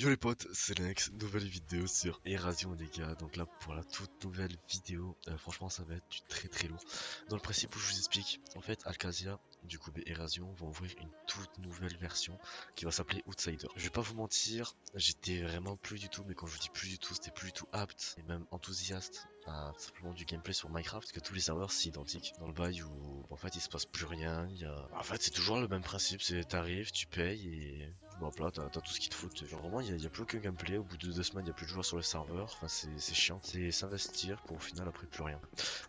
Yo les potes, c'est Lex, nouvelle vidéo sur Erasion les gars. Donc là pour la toute nouvelle vidéo, franchement ça va être du très lourd. Dans le principe où je vous explique, en fait Alcasia, du coup Erasion va ouvrir une toute nouvelle version qui va s'appeler Outsider. Je vais pas vous mentir, j'étais vraiment plus du tout, mais quand je vous dis plus du tout, c'était plus du tout apte et même enthousiaste à simplement du gameplay sur Minecraft, parce que tous les serveurs c'est identique. Dans le bail où en fait il se passe plus rien, en fait c'est toujours le même principe, c'est t'arrives, tu payes et bon, là, t'as tout ce qu'il te faut. Genre, vraiment, il y a plus aucun gameplay. Au bout de 2 semaines, il y a plus de joueurs sur le serveur. Enfin, c'est chiant. C'est s'investir pour au final, après, plus rien.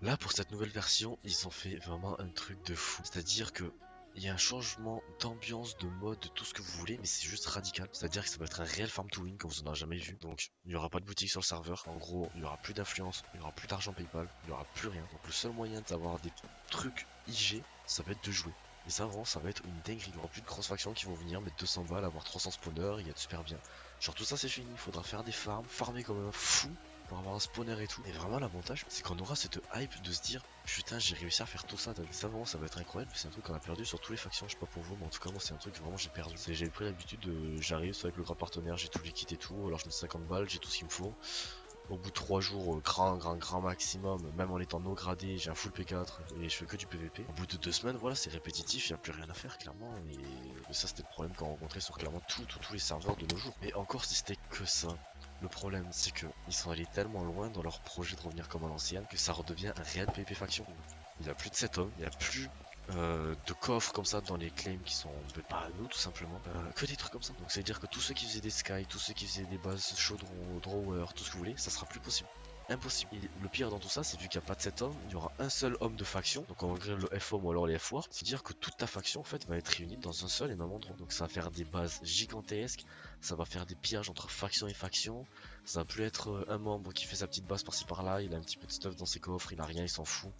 Là, pour cette nouvelle version, ils ont fait vraiment un truc de fou. C'est-à-dire que il y a un changement d'ambiance, de mode, de tout ce que vous voulez, mais c'est juste radical. C'est-à-dire que ça va être un réel farm to win comme vous en avez jamais vu. Donc, il n'y aura pas de boutique sur le serveur. En gros, il n'y aura plus d'influence, il n'y aura plus d'argent PayPal, il n'y aura plus rien. Donc, le seul moyen d'avoir des trucs IG, ça va être de jouer. Et ça, vraiment, ça va être une dinguerie. Il n'y aura plus de grosses factions qui vont venir mettre 200 balles, avoir 300 spawners et être super bien. Genre, tout ça, c'est fini. Il faudra faire des farms, farmer comme un fou pour avoir un spawner et tout. Et vraiment, l'avantage, c'est qu'on aura cette hype de se dire putain, j'ai réussi à faire tout ça. Ça, vraiment, ça va être incroyable. C'est un truc qu'on a perdu sur tous les factions. Je sais pas pour vous, mais en tout cas, moi, c'est un truc que vraiment j'ai perdu. J'avais pris l'habitude de. J'arrive avec le grand partenaire, j'ai tout liquide et tout. Alors, je mets 50 balles, j'ai tout ce qu'il me faut. Au bout de 3 jours, grand maximum, même en étant no gradé, j'ai un full P4 et je fais que du PVP. Au bout de 2 semaines, voilà, c'est répétitif, il n'y a plus rien à faire clairement. Et ça, c'était le problème qu'on rencontrait sur clairement tous les serveurs de nos jours. Et encore, si c'était que ça, le problème, c'est que ils sont allés tellement loin dans leur projet de revenir comme à l'ancienne que ça redevient un réel PvP faction. Il n'y a plus de 7 hommes, il n'y a plus de coffres comme ça dans les claims qui sont pas à nous tout simplement, que des trucs comme ça. Donc c'est à dire que tous ceux qui faisaient des sky, tous ceux qui faisaient des bases chaudron, drawer, tout ce que vous voulez, ça sera plus possible. Impossible. Et le pire dans tout ça, c'est vu qu'il n'y a pas de 7 hommes, il y aura un seul homme de faction. Donc on va créer le FOM ou alors les F-War. C'est dire que toute ta faction en fait va être réunie dans un seul et même endroit. Donc ça va faire des bases gigantesques, ça va faire des pillages entre faction et faction. Ça va plus être un membre qui fait sa petite base par-ci par-là, il a un petit peu de stuff dans ses coffres, il a rien, il s'en fout.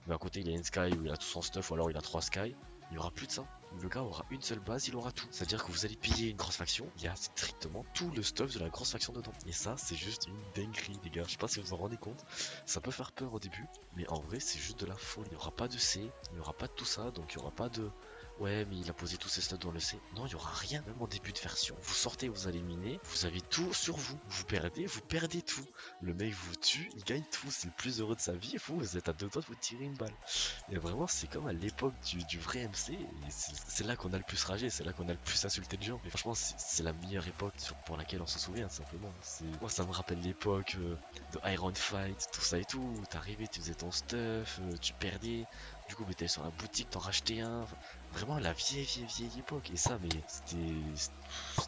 Mais à côté il a une sky où il a tout son stuff ou alors il a 3 sky. Il n'y aura plus de ça. Le gars aura une seule base, il aura tout. C'est-à-dire que vous allez payer une grosse faction, il y a strictement tout le stuff de la grosse faction dedans. Et ça, c'est juste une dinguerie, les gars. Je sais pas si vous en rendez compte. Ça peut faire peur au début, mais en vrai, c'est juste de la folie. Il n'y aura pas de C, il n'y aura pas de tout ça, donc il n'y aura pas de. Ouais, mais il a posé tous ses stuff dans le C. Non, il n'y aura rien, même en début de version. Vous sortez, vous allez miner, vous avez tout sur vous. Vous perdez tout. Le mec vous tue, il gagne tout. C'est le plus heureux de sa vie. Vous êtes à 2 doigts de vous tirer une balle. Et vraiment, c'est comme à l'époque du vrai MC. Et c'est là qu'on a le plus ragé, c'est là qu'on a le plus insulté de gens. Mais franchement, c'est la meilleure époque pour laquelle on se souvient, simplement. Moi, ça me rappelle l'époque de Iron Fight, tout ça et tout. T'arrivais, tu faisais ton stuff, tu perdais. Du coup, t'allais sur la boutique, t'en rachetais un. Enfin, vraiment, la vieille époque. Et ça, mais c'était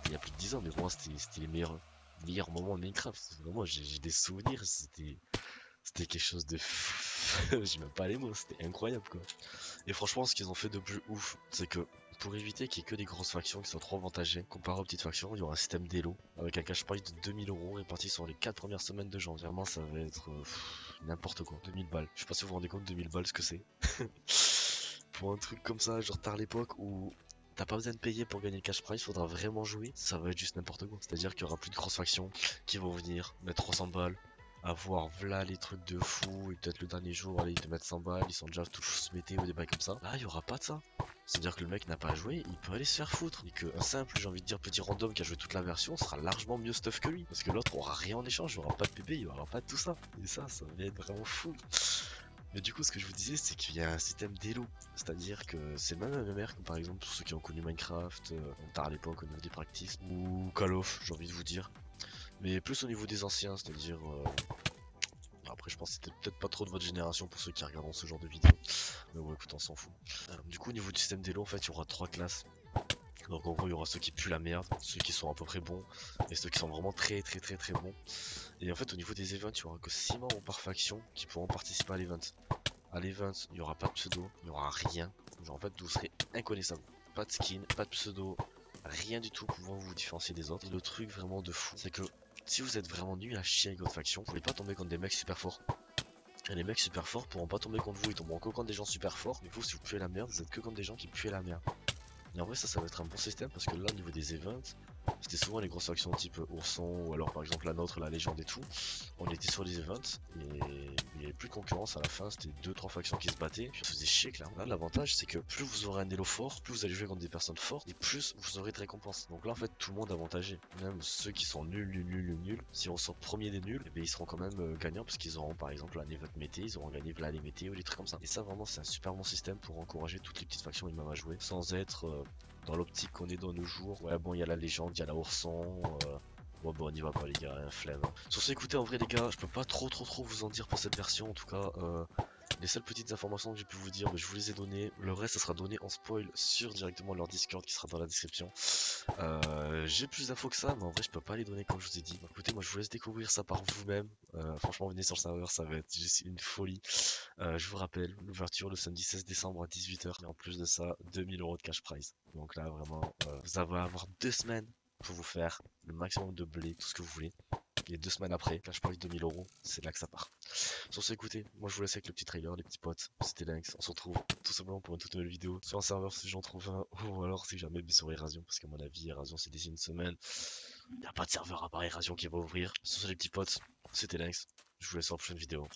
il y a plus de 10 ans. Mais pour moi, c'était les meilleurs moments de Minecraft. Vraiment, j'ai des souvenirs. C'était quelque chose de fou. J'ai même pas les mots, c'était incroyable quoi. Et franchement, ce qu'ils ont fait de plus ouf, c'est que pour éviter qu'il y ait que des grosses factions qui soient trop avantagées, comparé aux petites factions, il y aura un système d'élo avec un cash prize de 2000 € réparti sur les 4 premières semaines de janvier. Vraiment, ça va être n'importe quoi. 2000 balles. Je sais pas si vous vous rendez compte, 2000 balles, ce que c'est. Pour un truc comme ça, genre tard l'époque où t'as pas besoin de payer pour gagner le cash prize, faudra vraiment jouer, ça va être juste n'importe quoi. C'est-à-dire qu'il y aura plus de grosses factions qui vont venir mettre 300 balles, avoir v'là les trucs de fou, et peut-être le dernier jour, allez, ils te mettent 100 balles, ils sont déjà tous métés ou des bails comme ça. Là, il y aura pas de ça. C'est-à-dire que le mec n'a pas joué, il peut aller se faire foutre. Et qu'un simple, j'ai envie de dire, petit random qui a joué toute la version sera largement mieux stuff que lui. Parce que l'autre aura rien en échange, il aura pas de PP, il aura pas de tout ça. Et ça va être vraiment fou. Mais du coup, ce que je vous disais, c'est qu'il y a un système d'élo. C'est-à-dire que c'est le même MMR que par exemple pour ceux qui ont connu Minecraft, tard à l'époque au niveau des practices, ou Call of, j'ai envie de vous dire. Mais plus au niveau des anciens, c'est-à-dire. Après, je pense que c'était peut-être pas trop de votre génération pour ceux qui regardent ce genre de vidéos. Mais bon, écoute, on s'en fout. Du coup, au niveau du système d'élo, en fait, il y aura 3 classes. Donc en gros, il y aura ceux qui puent la merde, ceux qui sont à peu près bons, et ceux qui sont vraiment très bons. Et en fait, au niveau des events, il y aura que 6 membres par faction qui pourront participer à l'event. À l'event, il n'y aura pas de pseudo, il n'y aura rien. Genre en fait, vous serez inconnaissable. Pas de skin, pas de pseudo, rien du tout pouvant vous différencier des autres. Et le truc vraiment de fou, c'est que si vous êtes vraiment nul à chier avec votre faction, vous pouvez pas tomber contre des mecs super forts. Et les mecs super forts pourront pas tomber contre vous, ils tomberont que contre des gens super forts. Mais vous, si vous puez la merde, vous êtes que contre des gens qui puent la merde. Et en vrai, ça va être un bon système parce que là, au niveau des events, C'était souvent les grosses factions type Ourson ou alors par exemple la nôtre, la légende et tout. On était sur les events et il n'y avait plus de concurrence à la fin, c'était deux trois factions qui se battaient, puis on se faisait chier clairement. Là l'avantage c'est que plus vous aurez un elo fort, plus vous allez jouer contre des personnes fortes et plus vous aurez de récompenses. Donc là en fait tout le monde avantagé. Même ceux qui sont nuls, si on sort premier des nuls, eh ben, ils seront quand même gagnants parce qu'ils auront par exemple un event mété, ils auront gagné là les mété ou des trucs comme ça. Et ça vraiment c'est un super bon système pour encourager toutes les petites factions même à jouer sans être dans l'optique qu'on est dans nos jours. Ouais bon il y a la légende, il y a la Ourson, bon on y va pas les gars, un flemme. Sur ce écoutez en vrai les gars, je peux pas trop vous en dire pour cette version en tout cas. Les seules petites informations que j'ai pu vous dire, je vous les ai données. Le reste, ça sera donné en spoil sur directement leur Discord qui sera dans la description. J'ai plus d'infos que ça, mais en vrai, je peux pas les donner comme je vous ai dit. Écoutez, moi, je vous laisse découvrir ça par vous-même. Franchement, venez sur le serveur, ça va être juste une folie. Je vous rappelle, l'ouverture le samedi 16 décembre à 18h. Et en plus de ça, 2000 € de cash prize. Donc là, vraiment, vous allez avoir 2 semaines pour vous faire le maximum de blé, tout ce que vous voulez. Et 2 semaines après, cash prize 2000 €, c'est là que ça part. Sur ce, écoutez, moi je vous laisse avec le petit trailer, les petits potes. C'était Lynx. On se retrouve tout simplement pour une toute nouvelle vidéo sur un serveur si j'en trouve un, ou alors si jamais sur Erasion, parce qu'à mon avis, Erasion c'est d'ici une semaine. Il n'y a pas de serveur à part Erasion qui va ouvrir. Sur ce, les petits potes, c'était Lynx. Je vous laisse sur la prochaine vidéo.